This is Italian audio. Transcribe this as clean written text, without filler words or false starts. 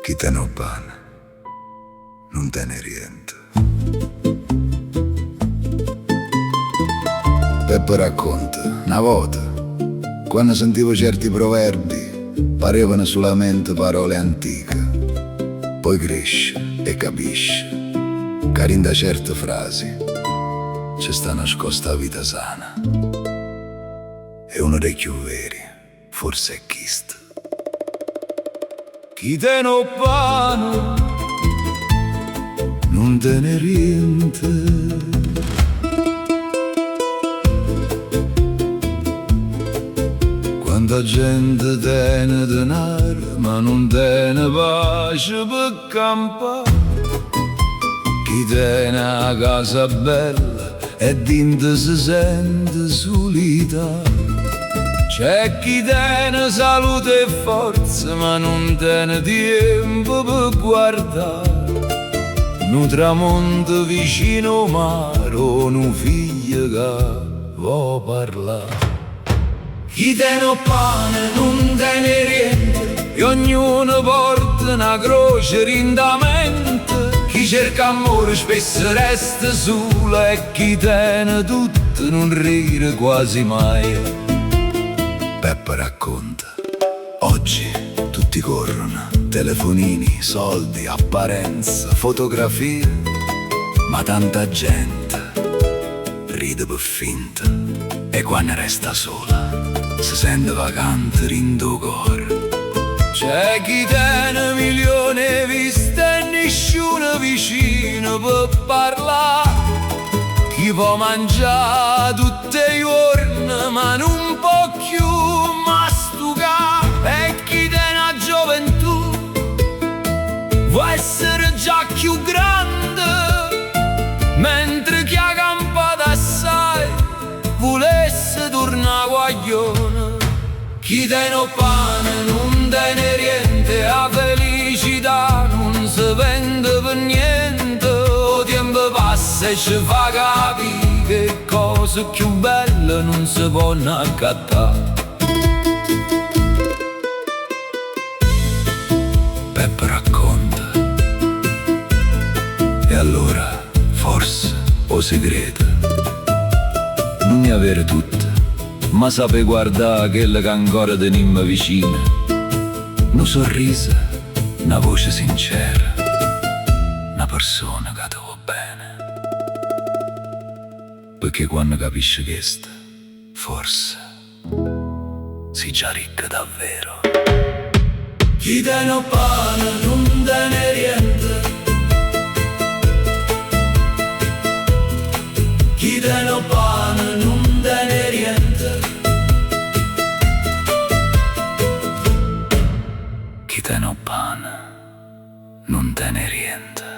Chi te ne pane, non te ne riente. Peppe racconta, una volta, quando sentivo certi proverbi, parevano solamente parole antiche. Poi cresce e capisce che in da certe frasi c'è sta nascosta vita sana. E uno dei più veri, forse è chist. Chi te ne pane, non te ne riente. Quanta gente tiene denaro, ma non tiene pace per campare. Chi tiene a casa bella e dentro si sente solitario. C'è chi tiene salute e forza, ma non tiene tempo per guardare. Nu tramonto vicino mare o nu figlio che vuol parlare. Chi tiene pane non tiene niente, e ognuno porta una croce rindamente. Chi cerca amore spesso resta solo, e chi tiene tutto non ride quasi mai. Peppe racconta, oggi tutti corrono, telefonini, soldi, apparenza, fotografie, ma tanta gente ride per finta, e quando resta sola si sente vacante rindo cuore. C'è chi tiene milioni viste e nessuno vicino per parlare. Chi può mangiare tutti i giorni ma non può più masticare. E chi tiene la gioventù vuole essere già più grande, mentre chi ha campato assai volesse tornare guaglione. Chi tiene pane non tiene niente, la felicità non si vende per niente. O tempo passa e ci fa capire che cose più belle non si possono accattare. Peppe racconta, e allora forse o segreto non ne avere tutte, ma sape guardare quella che ancora tenimmo vicina. Un sorriso, una voce sincera, una persona che ti va bene. Perché quando capisci questo, forse sei già ricca davvero. Chi tiene pane non tiene niente. Chi tiene pane non tiene niente. Chi tiene pane non tiene niente.